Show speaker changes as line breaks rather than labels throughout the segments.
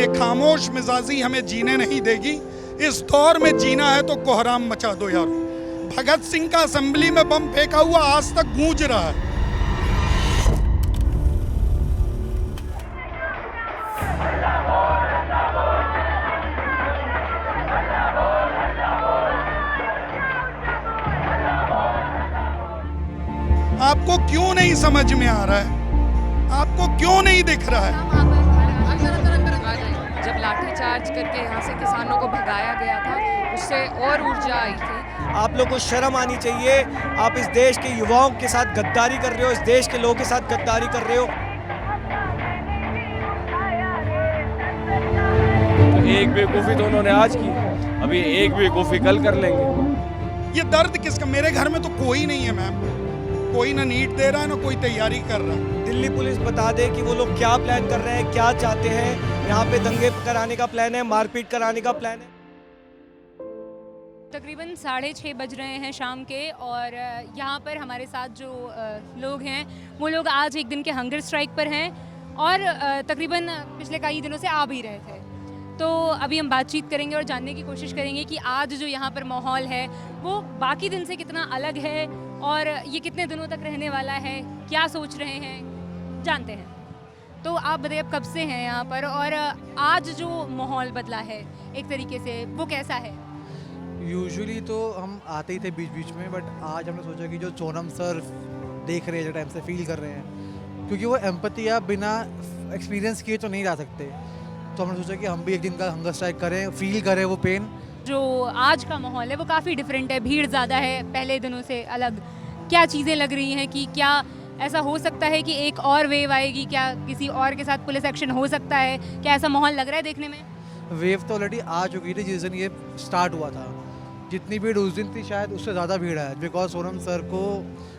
ये खामोश मिजाजी हमें जीने नहीं देगी। इस दौर में जीना है तो कोहराम मचा दो यार। भगत सिंह का असेंबली में बम फेंका हुआ आज तक गूंज रहा है। आपको क्यों नहीं समझ में आ रहा है? आपको क्यों नहीं दिख रहा है?
जब लाठीचार्ज करके यहाँ से किसानों को भगाया गया था, उससे और ऊर्जा आई थी।
आप लोग को शर्म आनी चाहिए। आप इस देश के युवाओं के साथ गद्दारी कर रहे हो, इस देश के लोगों के साथ गद्दारी कर रहे हो।
तो एक बेवकूफ़ी तो उन्होंने आज की, अभी एक बेवकूफ़ी कल कर लेंगे।
ये दर्द किसका? मेरे घर में तो कोई नहीं है मैम, कोई ना नीट दे रहा है ना कोई तैयारी कर रहा है।
दिल्ली पुलिस बता दे कि वो लोग क्या प्लान कर रहे हैं, क्या चाहते हैं। यहाँ पे दंगे कराने का प्लान है, मारपीट कराने का प्लान है।
तकरीबन 6:30 बज रहे हैं शाम के, और यहाँ पर हमारे साथ जो लोग हैं वो लोग आज एक दिन के हंगर स्ट्राइक पर हैं और तकरीबन पिछले कई दिनों से आ भी रहे थे। तो अभी हम बातचीत करेंगे और जानने की कोशिश करेंगे कि आज जो यहाँ पर माहौल है वो बाकी दिन से कितना अलग है और ये कितने दिनों तक रहने वाला है, क्या सोच रहे हैं, जानते हैं। तो आप बताइए, आप कब से हैं यहाँ पर और आज जो माहौल बदला है एक तरीके से वो कैसा है?
यूजुअली तो हम आते ही थे बीच बीच में, बट आज हमने सोचा कि जो सोनम सर देख रहे हैं, जो टाइम से फील कर रहे हैं, क्योंकि वो एम्पैथी आप बिना एक्सपीरियंस किए तो नहीं जा सकते, तो हमने सोचा कि हम भी एक दिन का हंगर स्ट्राइक करें, फील करें वो पेन।
जो आज का माहौल है वो काफ़ी डिफरेंट है, भीड़ ज़्यादा है पहले दिनों से अलग। क्या चीज़ें लग रही हैं कि क्या ऐसा हो सकता है कि एक और वेव आएगी? क्या किसी और के साथ पुलिस एक्शन हो सकता है? क्या ऐसा माहौल लग रहा है देखने में?
वेव तो ऑलरेडी आ चुकी थी जिस दिन ये स्टार्ट हुआ था। जितनी भीड़ उस दिन थी शायद उससे ज़्यादा भीड़ है, बिकॉज सोनम सर को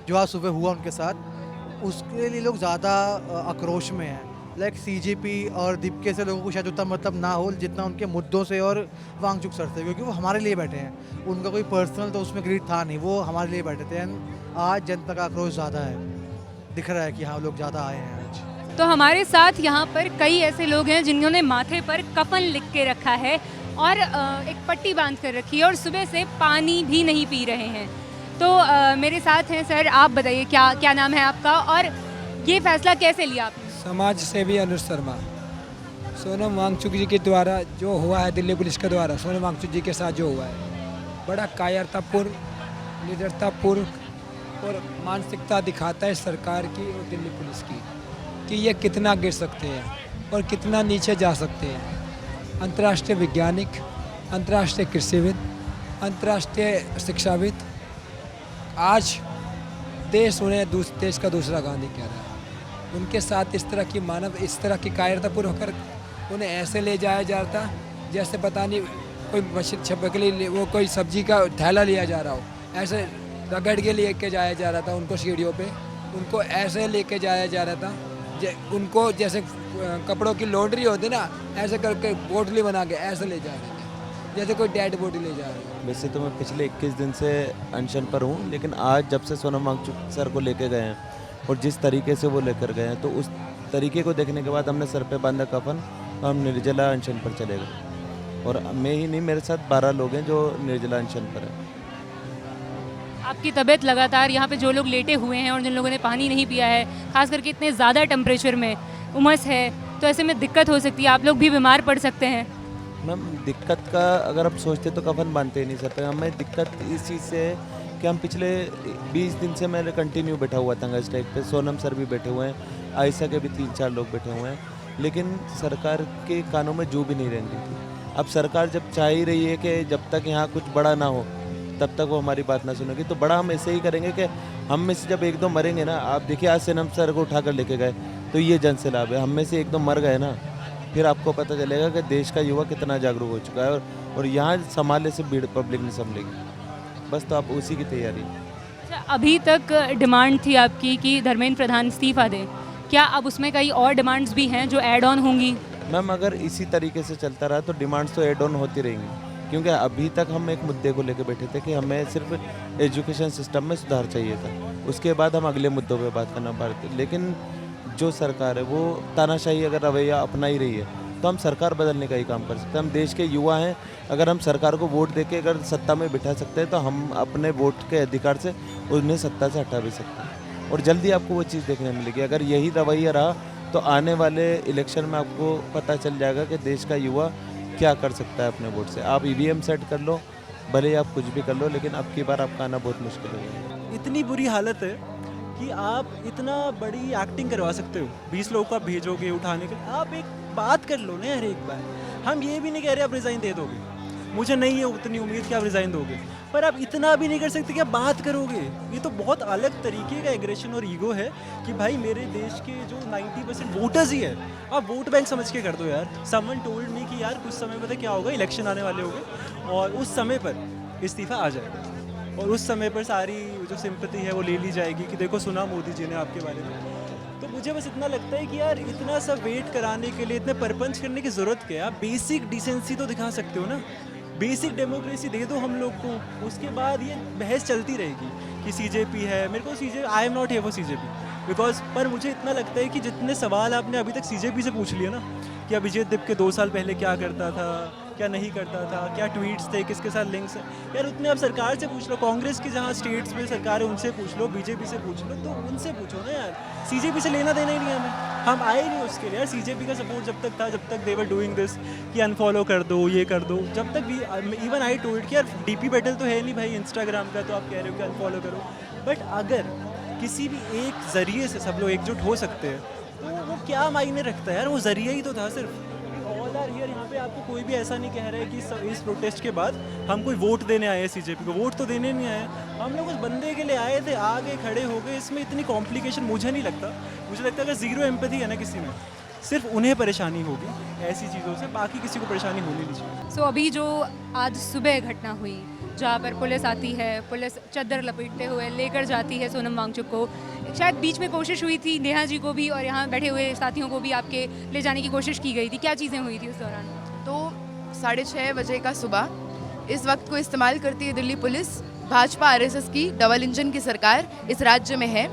जो आज सुबह हुआ उनके साथ, उसके लिए लोग ज़्यादा आक्रोश में हैं। लाइक सीजेपी और दीपके से लोगों को शायद उतना मतलब ना हो जितना उनके मुद्दों से और वांगचुक सर से, क्योंकि वो हमारे लिए बैठे हैं। उनका कोई पर्सनल तो उसमें ग्रीड था नहीं, वो हमारे लिए बैठे थे। एंड आज जनता का आक्रोश ज़्यादा है, दिख रहा है कि हाँ लोग ज़्यादा आए हैं आज।
तो हमारे साथ यहाँ पर कई ऐसे लोग हैं जिन्होंने माथे पर कफन लिख के रखा है और एक पट्टी बांध कर रखी है और सुबह से पानी भी नहीं पी रहे हैं। तो मेरे साथ हैं सर, आप बताइए क्या क्या नाम है आपका और ये फैसला कैसे लिया आपने?
समाज सेवी अनुज शर्मा। सोनम वांगचुक जी के द्वारा जो हुआ है, दिल्ली पुलिस के द्वारा सोनम वांगचुक जी के साथ जो हुआ है, बड़ा कायरतापूर्ण, निडरतापूर्ण और मानसिकता दिखाता है सरकार की और दिल्ली पुलिस की कि ये कितना गिर सकते हैं और कितना नीचे जा सकते हैं। अंतर्राष्ट्रीय वैज्ञानिक, अंतर्राष्ट्रीय कृषिविद, अंतर्राष्ट्रीय शिक्षाविद, आज देश उन्हें देश का दूसरा गांधी कह रहा है। उनके साथ इस तरह की कायरतापूर्ण होकर उन्हें ऐसे ले जाया जाता जैसे पता नहीं कोई मशीन छपे के लिए वो कोई सब्जी का थैला लिया जा रहा हो, ऐसे रगड़ के लेके जाया जा रहा था उनको सीढ़ियों पे। उनको ऐसे लेके जाया जा रहा था उनको जैसे कपड़ों की लॉन्ड्री होती ना, ऐसे करके बोतली बना के ऐसे ले जा रहे थे जैसे कोई डेड बॉडी ले जा रहे हैं।
वैसे तो मैं पिछले 21 दिन से अनशन पर हूँ, लेकिन आज जब से सोनम वांगचुक सर को लेके गए हैं और जिस तरीके से वो लेकर गए हैं, तो उस तरीके को देखने के बाद हमने सर पे बांधा कफन और हम निर्जला अनशन पर चले गए। और मैं ही नहीं, मेरे साथ 12 लोग हैं जो निर्जला अनशन पर हैं।
आपकी तबीयत लगातार यहाँ पे जो लोग लेटे हुए हैं और जिन लोगों ने पानी नहीं पिया है, खास करके इतने ज़्यादा टेम्परेचर में उमस है, तो ऐसे में दिक्कत हो सकती है, आप लोग भी बीमार पड़ सकते हैं।
मैम दिक्कत का अगर आप सोचते तो कफन बांधते ही नहीं सर पे। हमें दिक्कत इस चीज़ से है कि हम पिछले 20 दिन से मैंने कंटिन्यू बैठा हुआ था स्ट्राइक पे। सोनम सर भी बैठे हुए हैं, आयशा के भी 3-4 लोग बैठे हुए हैं, लेकिन सरकार के कानों में जू भी नहीं रहेंगी थी। अब सरकार जब चाह ही रही है कि जब तक यहाँ कुछ बड़ा ना हो तब तक वो हमारी बात ना सुनेगी, तो बड़ा हम ऐसे ही करेंगे कि हम में से जब 1-2 मरेंगे ना, आप देखिए आज सोनम सर को उठाकर लेके गए तो ये जन से लाभ है। हम में से 1-2 मर गए ना, फिर आपको पता चलेगा कि देश का युवा कितना जागरूक हो चुका है और यहाँ संभालने से भीड़ पब्लिक नहीं संभलेगी। बस तो आप उसी की तैयारी।
अच्छा, अभी तक डिमांड थी आपकी कि धर्मेंद्र प्रधान इस्तीफा दें, क्या अब उसमें कई और डिमांड्स भी हैं जो ऐड ऑन होंगी?
मैम अगर इसी तरीके से चलता रहा तो डिमांड्स तो ऐड ऑन होती रहेंगी, क्योंकि अभी तक हम एक मुद्दे को लेकर बैठे थे कि हमें सिर्फ एजुकेशन सिस्टम में सुधार चाहिए था, उसके बाद हम अगले मुद्दों पे बात करना पाते। लेकिन जो सरकार है वो तानाशाही अगर रवैया अपना ही रही है तो हम सरकार बदलने का ही काम कर सकते हैं। हम देश के युवा हैं, अगर हम सरकार को वोट देके अगर सत्ता में बिठा सकते हैं तो हम अपने वोट के अधिकार से उन्हें सत्ता से हटा भी सकते हैं, और जल्दी आपको वो चीज़ देखने मिलेगी। अगर यही रवैया रहा तो आने वाले इलेक्शन में आपको पता चल जाएगा कि देश का युवा क्या कर सकता है अपने वोट से। आप ईवीएम सेट कर लो, भले ही आप कुछ भी कर लो, लेकिन अब की बार आपका आना बहुत मुश्किल हो जाएगा।
इतनी बुरी हालत है कि आप इतना बड़ी एक्टिंग करवा सकते हो, 20 लोगों को आप भेजोगे उठाने के लिए, आप एक बात कर लो ना यार एक बार। हम ये भी नहीं कह रहे आप रिज़ाइन दे दोगे, मुझे नहीं है उतनी उम्मीद कि आप रिज़ाइन दोगे, पर आप इतना भी नहीं कर सकते कि आप बात करोगे। ये तो बहुत अलग तरीके का एग्रेशन और ईगो है कि भाई मेरे देश के जो 90% वोटर्स ही है, आप वोट बैंक समझ के कर दो यार। समवन टोल्ड मी कि यार कुछ समय पता क्या होगा, इलेक्शन आने वाले होंगे और उस समय पर इस्तीफ़ा आ जाएगा और उस समय पर सारी जो सिंपैथी है वो ले ली जाएगी कि देखो सुना मोदी जी ने आपके बारे में। तो मुझे बस इतना लगता है कि यार इतना सब वेट कराने के लिए, इतने परपंच करने की ज़रूरत क्या है? आप बेसिक डिसेंसी तो दिखा सकते हो ना, बेसिक डेमोक्रेसी दे दो हम लोग को, उसके बाद ये बहस चलती रहेगी कि सीजेपी है। मेरे को I am not here for CJP because, पर मुझे इतना लगता है कि जितने सवाल आपने अभी तक सीजेपी से पूछ लिए ना कि अभिजीत दिप के 2 साल पहले क्या करता था, क्या नहीं करता था, क्या ट्वीट्स थे, किसके साथ लिंक्स हैं, यार उतने आप सरकार से पूछ लो, कांग्रेस की जहाँ स्टेट्स में सरकार है उनसे पूछ लो, बीजेपी से पूछ लो, तो उनसे पूछो ना यार। सीजेपी से लेना देना ही नहीं हमें, हम आए नहीं उसके लिए यार। सीजेपी का सपोर्ट जब तक था, जब तक दे वर डूइंग दिस कि अनफॉलो कर दो, ये कर दो, जब तक भी इवन आई टोल्ड कि यार डीपी बैटल तो है नहीं भाई इंस्टाग्राम का, तो आप कह रहे हो कि अनफॉलो करो। बट अगर किसी भी एक ज़रिए से सब लोग एकजुट हो सकते हैं तो वो क्या मायने रखता है यार, वो ज़रिया ही तो था सिर्फ। ऑल आर हियर, यहाँ पे आपको कोई भी ऐसा नहीं कह रहा है कि इस प्रोटेस्ट के बाद हम कोई वोट देने आए हैं सीजेपी को, वोट तो देने नहीं आए, हम लोग उस बंदे के लिए आए थे, आ गए, खड़े हो गए। इसमें इतनी कॉम्प्लिकेशन मुझे नहीं लगता। मुझे लगता है अगर ज़ीरो एम्पैथी है ना किसी में, सिर्फ उन्हें परेशानी होगी ऐसी चीज़ों से, बाकी किसी को परेशानी होनी नहीं चाहिए।
सो अभी जो आज सुबह घटना हुई जहाँ पर पुलिस आती है, पुलिस चद्दर लपेटते हुए लेकर जाती है सोनम वांगचुक को, शायद बीच में कोशिश हुई थी नेहा जी को भी और यहाँ बैठे हुए साथियों को भी आपके ले जाने की कोशिश की गई थी, क्या चीज़ें हुई थी उस दौरान?
तो 6:30 बजे का सुबह इस वक्त को इस्तेमाल करती है दिल्ली पुलिस। भाजपा आरएसएस की डबल इंजन की सरकार इस राज्य में है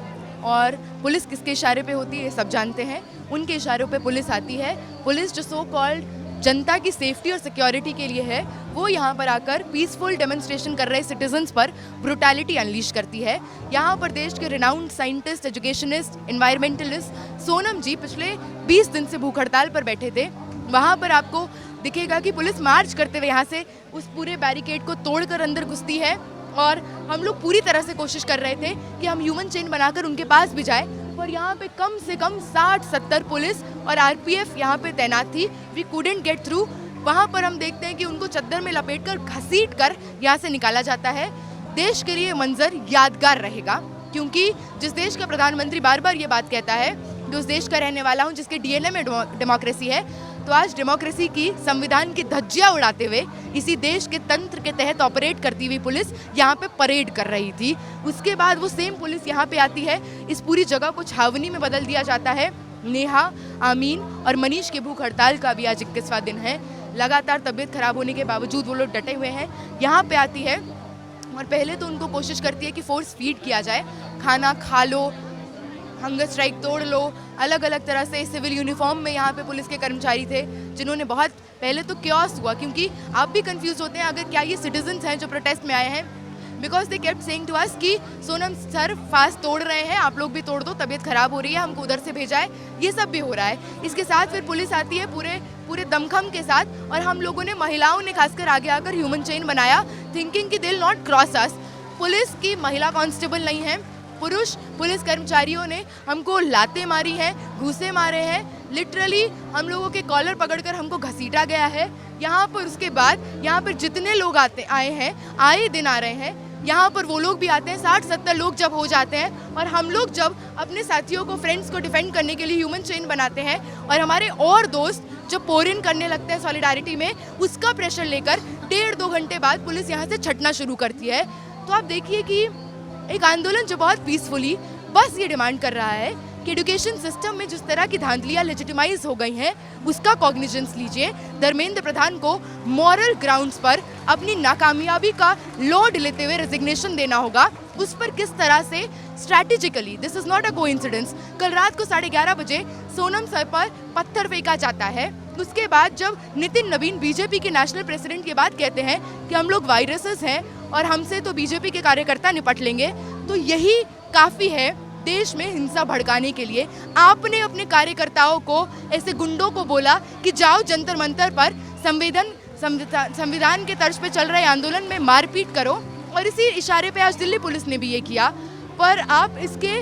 और पुलिस किसके इशारे पे होती है ये सब जानते हैं। उनके इशारों पे पुलिस आती है। पुलिस जो सो कॉल्ड जनता की सेफ्टी और सिक्योरिटी के लिए है, वो यहाँ पर आकर पीसफुल डेमोन्स्ट्रेशन कर रहे सिटीजन्स पर ब्रुटैलिटी अनलीश करती है। यहाँ पर देश के renowned scientist, educationist, environmentalist Sonam ji पिछले 20 दिन से भूख हड़ताल पर बैठे थे। वहाँ पर आपको दिखेगा कि पुलिस मार्च करते हुए यहाँ से उस पूरे बैरिकेड को तोड़कर अंदर घुसती है और हम लोग पूरी तरह से कोशिश कर रहे थे कि हम ह्यूमन चेन बनाकर उनके पास भी जाए, पर यहाँ पे कम से कम 60-70 पुलिस और आरपीएफ यहाँ पे तैनात थी। We couldn't get through. वहाँ पर हम देखते हैं कि उनको चद्दर में लपेटकर घसीटकर यहाँ से निकाला जाता है। देश के लिए मंजर यादगार रहेगा, क्योंकि जिस देश का प्रधानमंत्री बार बार ये बात कहता है कि उस देश का रहने वाला हूँ जिसके डीएनए में डेमोक्रेसी है, तो आज डेमोक्रेसी की, संविधान की धज्जियाँ उड़ाते हुए इसी देश के तंत्र के तहत ऑपरेट करती हुई पुलिस यहाँ पे परेड कर रही थी। उसके बाद वो सेम पुलिस यहाँ पे आती है, इस पूरी जगह को छावनी में बदल दिया जाता है। नेहा, आमीन और मनीष के भूख हड़ताल का भी आज 21वां दिन है। लगातार तबीयत खराब होने के बावजूद वो लोग डटे हुए हैं। यहाँ पे आती है और पहले तो उनको कोशिश करती है कि फोर्स फीड किया जाए, खाना खा लो, हंगर स्ट्राइक तोड़ लो। अलग अलग तरह से सिविल यूनिफॉर्म में यहाँ पे पुलिस के कर्मचारी थे जिन्होंने बहुत पहले तो क्योस हुआ, क्योंकि आप भी कंफ्यूज होते हैं अगर क्या ये सिटीजन्स हैं जो प्रोटेस्ट में आए हैं, because they kept saying to us कि सोनम सर फास्ट तोड़ रहे हैं, आप लोग भी तोड़ दो, तबीयत खराब हो रही है, हमको उधर से भेजा है। ये सब भी हो रहा है। इसके साथ फिर पुलिस आती है पूरे दमखम के साथ और हम लोगों ने, महिलाओं ने खासकर आगे आकर ह्यूमन चेन बनाया, थिंकिंग कि they will not cross us. Police की महिला कांस्टेबल नहीं है, पुरुष पुलिस कर्मचारियों ने हमको लातें मारी हैं, घूसे मारे हैं, लिटरली हम लोगों के कॉलर पकड़कर हमको घसीटा गया है। यहाँ पर उसके बाद यहाँ पर जितने लोग आए हैं, आए दिन आ रहे हैं, यहाँ पर वो लोग भी आते हैं। 60-70 लोग जब हो जाते हैं और हम लोग जब अपने साथियों को, फ्रेंड्स को डिफेंड करने के लिए ह्यूमन चेन बनाते हैं और हमारे और दोस्त जब पोर इन करने लगते हैं सॉलिडारिटी में, उसका प्रेशर लेकर 1.5-2 घंटे बाद पुलिस यहाँ से छटना शुरू करती है। तो आप देखिए कि एक आंदोलन जो बहुत पीसफुली बस ये डिमांड कर रहा है कि एजुकेशन सिस्टम में जिस तरह की धांधलियाँ लेजिटिमाइज हो गई हैं उसका कॉग्निजेंस लीजिए। धर्मेंद्र प्रधान को मॉरल ग्राउंड्स पर अपनी नाकामयाबी का लोड लेते हुए रेजिग्नेशन देना होगा। उस पर किस तरह से strategically, this is not a coincidence, कल रात को 11:30 बजे सोनम सर पर पत्थर फेंका जाता है, उसके बाद जब नितिन नवीन बीजेपी के नेशनल प्रेसिडेंट ये बात कहते हैं कि हम लोग वायरसेस हैं और हमसे तो बीजेपी के कार्यकर्ता निपट लेंगे, तो यही काफ़ी है देश में हिंसा भड़काने के लिए। आपने अपने कार्यकर्ताओं को, ऐसे गुंडों को बोला कि जाओ जंतर मंतर पर संविधान के तर्ज पे चल रहे आंदोलन में मारपीट करो, और इसी इशारे पे आज दिल्ली पुलिस ने भी ये किया। पर आप इसके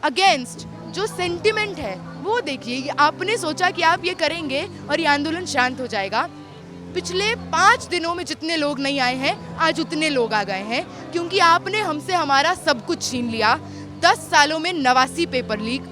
अगेंस्ट जो सेंटिमेंट है वो देखिए, आपने सोचा कि आप ये करेंगे और ये आंदोलन शांत हो जाएगा। पिछले 5 दिनों में जितने लोग नहीं आए हैं, आज उतने लोग आ गए हैं, क्योंकि आपने हमसे हमारा सब कुछ छीन लिया। 10 सालों में 89 पेपर लीक।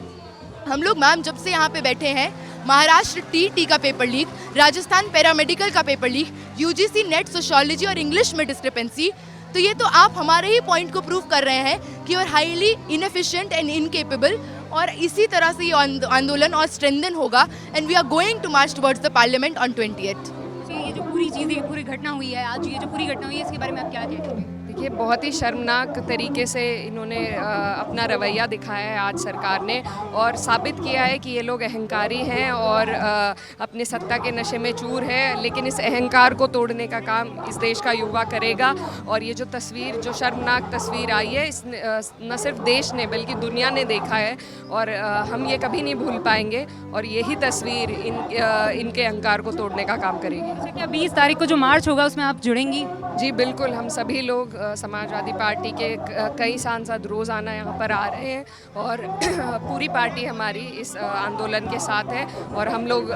हम लोग मैम जब से यहाँ पे बैठे हैं, महाराष्ट्र टीटी का पेपर लीक, राजस्थान पैरामेडिकल का paper leak, UGC net sociology और इंग्लिश में डिस्क्रिपेंसी, तो ये तो आप हमारे ही पॉइंट को प्रूव कर रहे हैं कि you are highly inefficient and incapable. और इसी तरह से ये आंदोलन और स्ट्रेंथन होगा and we are going to march towards the parliament on 28th।
ये जो पूरी चीज़ें, पूरी घटना हुई है आज, ये जो पूरी घटना हुई है, इसके बारे में आप क्या कहेंगे?
देखिए, बहुत ही शर्मनाक तरीके से इन्होंने अपना रवैया दिखाया है आज सरकार ने, और साबित किया है कि ये लोग अहंकारी हैं और अपने सत्ता के नशे में चूर है। लेकिन इस अहंकार को तोड़ने का काम इस देश का युवा करेगा। और ये जो तस्वीर, जो शर्मनाक तस्वीर आई है, इस न सिर्फ देश ने बल्कि दुनिया ने देखा है, और हम ये कभी नहीं भूल पाएंगे। और यही तस्वीर इनके अहंकार को तोड़ने का काम करेगी।
अच्छा, क्या 20 तारीख को जो मार्च होगा उसमें आप जुड़ेंगी?
जी बिल्कुल, हम सभी लोग समाजवादी पार्टी के कई सांसद रोज़ाना यहाँ पर आ रहे हैं, और पूरी पार्टी हमारी इस आंदोलन के साथ है, और हम लोग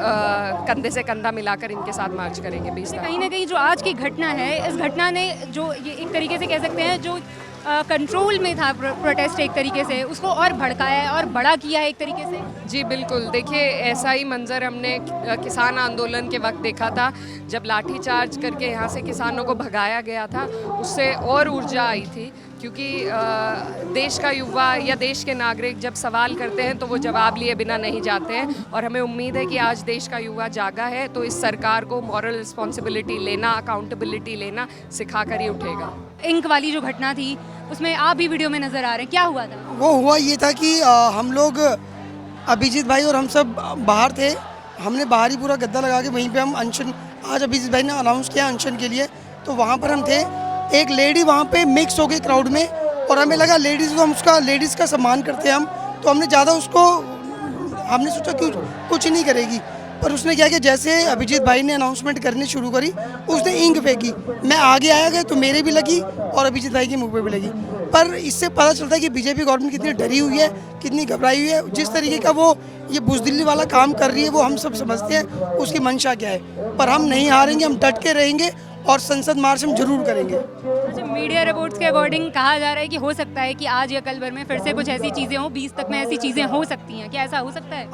कंधे से कंधा मिलाकर इनके साथ मार्च करेंगे 20 तारीख।
कहीं ना कहीं जो आज की घटना है, इस घटना ने जो ये एक तरीके से कह सकते हैं जो कंट्रोल में था प्रोटेस्ट, एक तरीके से उसको और भड़काया है और बड़ा किया है एक तरीके से।
जी बिल्कुल, देखिए ऐसा ही मंजर हमने किसान आंदोलन के वक्त देखा था, जब लाठीचार्ज करके यहाँ से किसानों को भगाया गया था। उससे और ऊर्जा आई थी, क्योंकि देश का युवा या देश के नागरिक जब सवाल करते हैं तो वो जवाब लिए बिना नहीं जाते हैं। और हमें उम्मीद है कि आज देश का युवा जागा है, तो इस सरकार को मॉरल रिस्पॉन्सिबिलिटी लेना, अकाउंटेबिलिटी लेना सिखा कर ही उठेगा।
इंक वाली जो घटना थी उसमें आप भी वीडियो में नज़र आ रहे हैं, क्या हुआ था?
वो हुआ ये था कि हम लोग, अभिजीत भाई और हम सब बाहर थे। हमने बाहर ही पूरा गद्दा लगा के वहीं पे हम अनशन, आज अभिजीत भाई ने अनाउंस किया अनशन के लिए, तो वहाँ पर हम थे। एक लेडी वहाँ पे मिक्स हो गई क्राउड में, और हमें लगा लेडीज़ को, हम उसका लेडीज़ का सम्मान करते हैं हम, तो हमने ज़्यादा उसको, हमने सोचा कि कुछ नहीं करेगी। पर उसने क्या किया, जैसे अभिजीत भाई ने अनाउंसमेंट करनी शुरू करी, उसने इंक फेंकी। मैं आगे आया गया तो मेरे भी लगी और अभिजीत भाई के मुंह पे भी लगी। पर इससे पता चलता है कि बीजेपी गवर्नमेंट कितनी डरी हुई है, कितनी घबराई हुई है। जिस तरीके का वो ये बुज़दिली वाला काम कर रही है, वो हम सब समझते हैं उसकी मंशा क्या है। पर हम नहीं हारेंगे, हम डट के रहेंगे और संसद मार्च हम जरूर करेंगे।
अच्छा, मीडिया रिपोर्ट्स के अकॉर्डिंग कहा जा रहा है कि हो सकता है कि आज या कल भर में फिर से कुछ ऐसी चीज़ें हों, 20 तक में ऐसी चीज़ें हो सकती हैं, क्या ऐसा हो सकता है?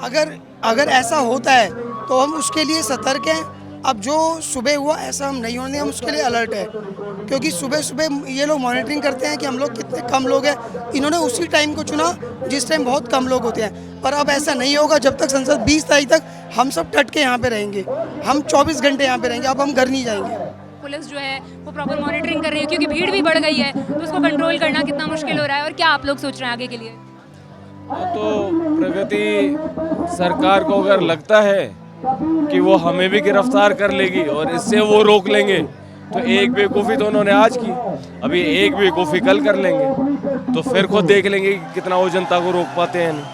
अगर ऐसा होता है तो हम उसके लिए सतर्क हैं। अब जो सुबह हुआ ऐसा हम नहीं होने, हम उसके लिए अलर्ट है, क्योंकि सुबह सुबह ये लोग मॉनिटरिंग करते हैं कि हम लोग कितने कम लोग हैं। इन्होंने उसी टाइम को चुना जिस टाइम बहुत कम लोग होते हैं। पर अब ऐसा नहीं होगा, जब तक संसद 20 तारीख तक हम सब डट के यहाँ पे रहेंगे, हम 24 घंटे यहाँ पे रहेंगे। अब हम घर नहीं जाएंगे।
पुलिस जो है वो प्रॉपर मॉनिटरिंग कर रही है, क्योंकि भीड़ भी बढ़ गई है, तो उसको कंट्रोल करना कितना मुश्किल हो रहा है, और क्या आप लोग सोच रहे हैं आगे के लिए?
तो प्रगति सरकार को अगर लगता है कि वो हमें भी गिरफ्तार कर लेगी और इससे वो रोक लेंगे, तो एक बेवकूफ़ी तो उन्होंने आज की, अभी एक बेवकूफ़ी कल कर लेंगे, तो फिर खुद देख लेंगे कि कितना वो जनता को रोक पाते हैं। नहीं,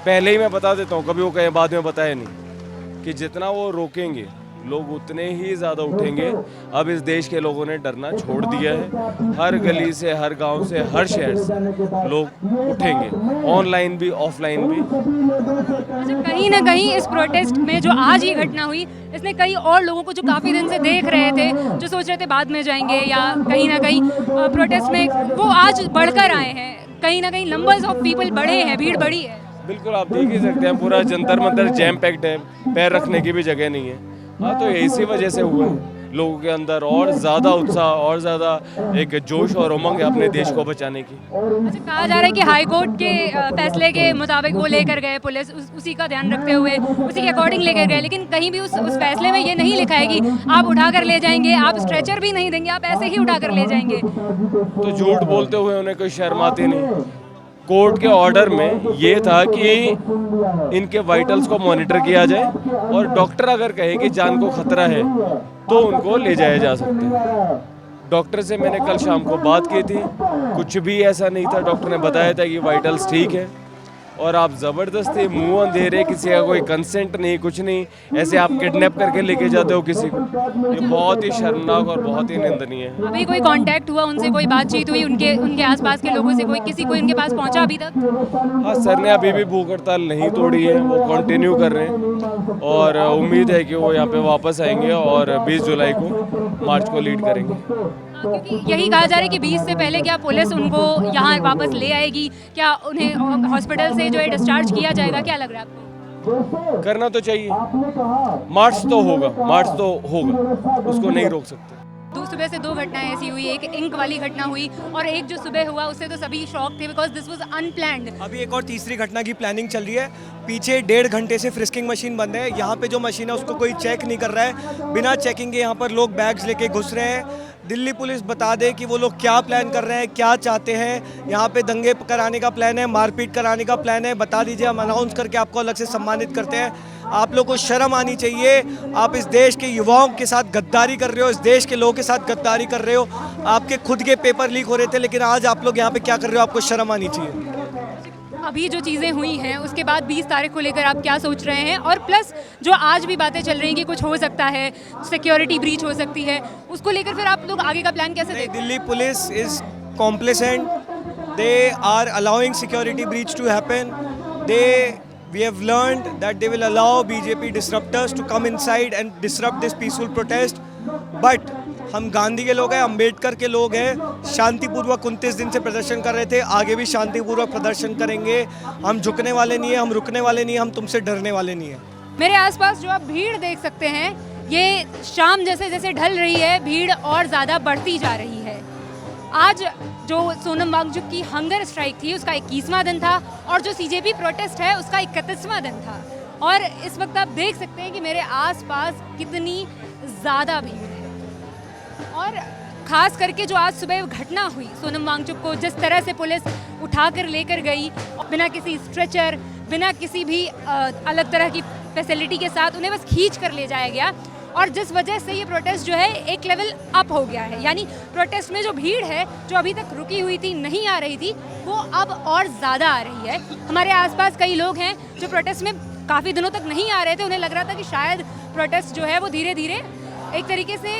पहले ही मैं बता देता हूँ, कभी वो कहीं बाद में बताया नहीं, कि जितना वो रोकेंगे लोग उतने ही ज़्यादा उठेंगे। अब इस देश के लोगों ने डरना छोड़ दिया है। हर गली से, हर गांव से, हर शहर से लोग उठेंगे, ऑनलाइन भी ऑफलाइन भी।
अच्छा, कहीं ना कहीं इस प्रोटेस्ट में जो आज ये घटना हुई, इसने कई और लोगों को जो काफ़ी दिन से देख रहे थे, जो सोच रहे थे बाद में जाएंगे, या कहीं ना कहीं प्रोटेस्ट में वो आज बढ़कर आए हैं। कहीं ना कहीं नंबर्स ऑफ पीपल बढ़े हैं, भीड़ बढ़ी है।
बिल्कुल, आप देख ही सकते हैं, पूरा जंतर मंतर जैम पैक्ड है, पैर रखने की भी जगह नहीं है। हाँ, तो इसी वजह से हुआ है, लोगों के अंदर और ज़्यादा उत्साह और ज़्यादा एक जोश और उमंग है अपने देश को बचाने की।
अच्छा, कहा जा रहा है कि हाई कोर्ट के फैसले के मुताबिक वो लेकर गए पुलिस, उसी का ध्यान रखते हुए उसी के अकॉर्डिंग लेकर गए, लेकिन कहीं भी उस फैसले में ये नहीं लिखा है कि आप उठा कर ले जाएंगे, आप स्ट्रेचर भी नहीं देंगे, आप ऐसे ही उठा कर ले जाएंगे।
तो झूठ बोलते हुए उन्हें कोई शर्म आती नहीं। कोर्ट के ऑर्डर में ये था कि इनके वाइटल्स को मॉनिटर किया जाए और डॉक्टर अगर कहे कि जान को खतरा है तो उनको ले जाया जा सकता है। डॉक्टर से मैंने कल शाम को बात की थी, कुछ भी ऐसा नहीं था। डॉक्टर ने बताया था कि वाइटल्स ठीक है और आप ज़बरदस्ती मुँह दे रहे, किसी का कोई कंसेंट नहीं, कुछ नहीं, ऐसे आप किडनैप करके लेके जाते हो किसी को। ये बहुत ही शर्मनाक और बहुत ही निंदनीय है।
अभी कोई कांटेक्ट हुआ उनसे, कोई बातचीत हुई उनके आसपास के लोगों से, कोई उनके पास पहुंचा अभी तक?
हाँ, सर ने अभी भी भूख हड़ताल नहीं तोड़ी है, वो कंटिन्यू कर रहे हैं और उम्मीद है कि वो यहाँ पे वापस आएंगे और 20 जुलाई को मार्च को लीड करेंगे।
क्योंकि यही कहा जा रहा है कि 20 से पहले क्या पुलिस उनको यहाँ वापस ले आएगी, क्या उन्हें हॉस्पिटल से जो है डिस्चार्ज किया जाएगा, क्या लग रहा है आपको?
करना तो चाहिए, मार्च तो होगा, उसको नहीं रोक सकते।
सुबह से 2 घटनाएं ऐसी हुई, एक इंक वाली घटना हुई और एक जो सुबह हुआ उससे तो सभी शॉक थे बिकॉज दिस वाज अनप्लैन्ड।
अभी एक और तीसरी घटना की प्लानिंग चल रही है। पीछे 1.5 घंटे से फ्रिस्किंग मशीन बंद है। यहाँ पे जो मशीन है उसको कोई चेक नहीं कर रहा है। बिना चेकिंग के यहाँ पर लोग बैग्स लेके घुस रहे हैं। दिल्ली पुलिस बता दे कि वो लोग क्या प्लान कर रहे हैं, क्या चाहते हैं। यहाँ पे दंगे कराने का प्लान है, मारपीट कराने का प्लान है। बता दीजिए, हम अनाउंस करके आपको अलग से सम्मानित करते हैं। आप लोगों को शर्म आनी चाहिए। आप इस देश के युवाओं के साथ गद्दारी कर रहे हो, इस देश के लोगों के साथ गद्दारी कर रहे हो। आपके खुद के पेपर लीक हो रहे थे, लेकिन आज आप लोग यहाँ पे क्या कर रहे हो, आपको शर्म आनी चाहिए।
अभी जो चीज़ें हुई हैं उसके बाद 20 तारीख को लेकर आप क्या सोच रहे हैं? और प्लस जो आज भी बातें चल रही हैं कि कुछ हो सकता है, सिक्योरिटी ब्रीच हो सकती है, उसको लेकर फिर आप लोग आगे का प्लान कैसे देखते हैं?
Delhi police is complacent, they are allowing security breach to happen. We have learned that they will allow BJP disruptors to come inside and disrupt this peaceful protest. But हम गांधी के लोग हैं, अम्बेडकर के लोग हैं। शांतिपूर्वक 29 दिन से प्रदर्शन कर रहे थे, आगे भी शांतिपूर्वक प्रदर्शन करेंगे। हम झुकने वाले नहीं हैं, हम रुकने वाले नहीं हैं, हम तुमसे डरने वाले नहीं हैं।
मेरे आसपास जो आप भीड़ देख सकते हैं, ये शाम जैसे जैसे ढल रही है, भीड़ और ज़्यादा बढ़ती जा रही है। आज जो सोनम वांगचुक की हंगर स्ट्राइक थी उसका 21वां दिन था और जो सीजेपी प्रोटेस्ट है उसका 31वां दिन था। और इस वक्त आप देख सकते हैं कि मेरे आसपास कितनी ज़्यादा भीड़ है। और ख़ास करके जो आज सुबह घटना हुई, सोनम वांगचुक को जिस तरह से पुलिस उठाकर लेकर गई, बिना किसी स्ट्रेचर, बिना किसी भी अलग तरह की फैसिलिटी के साथ उन्हें बस खींच कर ले जाया गया। और जिस वजह से ये प्रोटेस्ट जो है एक लेवल अप हो गया है, यानी प्रोटेस्ट में जो भीड़ है जो अभी तक रुकी हुई थी, नहीं आ रही थी, वो अब और ज़्यादा आ रही है। हमारे आसपास कई लोग हैं जो प्रोटेस्ट में काफ़ी दिनों तक नहीं आ रहे थे। उन्हें लग रहा था कि शायद प्रोटेस्ट जो है वो धीरे धीरे एक तरीके से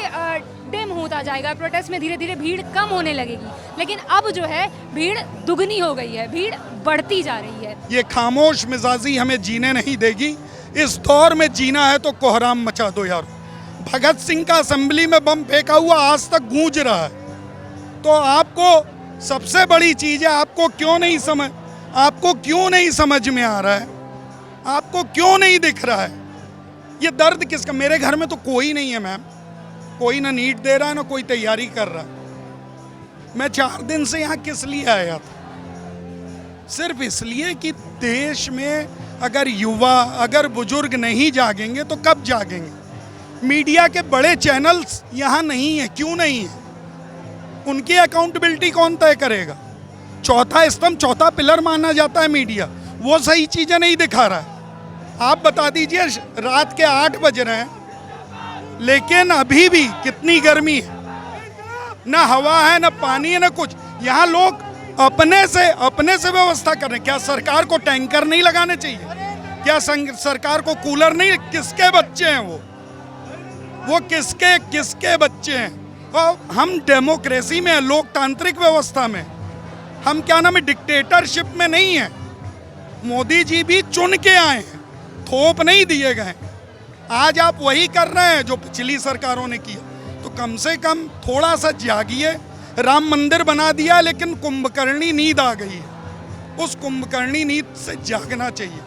डिम होता जाएगा, प्रोटेस्ट में धीरे धीरे भीड़ कम होने लगेगी, लेकिन अब जो है भीड़ दुगनी हो गई है, भीड़ बढ़ती जा रही है।
ये खामोश मिजाजी हमें जीने नहीं देगी। इस दौर में जीना है तो कोहराम मचा दो यार। भगत सिंह का असेंबली में बम फेंका हुआ आज तक गूंज रहा है। तो आपको सबसे बड़ी चीज़ है, आपको क्यों नहीं समझ में आ रहा है, आपको क्यों नहीं दिख रहा है ये दर्द किसका? मेरे घर में तो कोई नहीं है मैम, कोई ना नीट दे रहा है ना कोई तैयारी कर रहा है। मैं 4 दिन से यहाँ किस लिए आया था? सिर्फ इसलिए कि देश में अगर युवा, अगर बुजुर्ग नहीं जागेंगे तो कब जागेंगे? मीडिया के बड़े चैनल्स यहाँ नहीं है, क्यों नहीं है? उनकी अकाउंटेबिलिटी कौन तय करेगा? चौथा स्तंभ, चौथा पिलर माना जाता है मीडिया, वो सही चीज़ें नहीं दिखा रहा है। आप बता दीजिए, रात के 8 बज रहे हैं लेकिन अभी भी कितनी गर्मी है, ना हवा है, ना पानी है, ना कुछ। यहाँ लोग अपने से व्यवस्था कर रहे हैं। क्या सरकार को टैंकर नहीं लगाने चाहिए? क्या सरकार को कूलर नहीं? किसके बच्चे हैं वो किसके बच्चे हैं? और हम डेमोक्रेसी में, लोकतांत्रिक व्यवस्था में, हम क्या नाम है, डिक्टेटरशिप में नहीं है। मोदी जी भी चुन के आए हैं, थोप नहीं दिए गए। आज आप वही कर रहे हैं जो पिछली सरकारों ने किया। तो कम से कम थोड़ा सा जागिए। राम मंदिर बना दिया लेकिन कुंभकर्णी नींद आ गई है, उस कुंभकर्णी नींद से जागना चाहिए।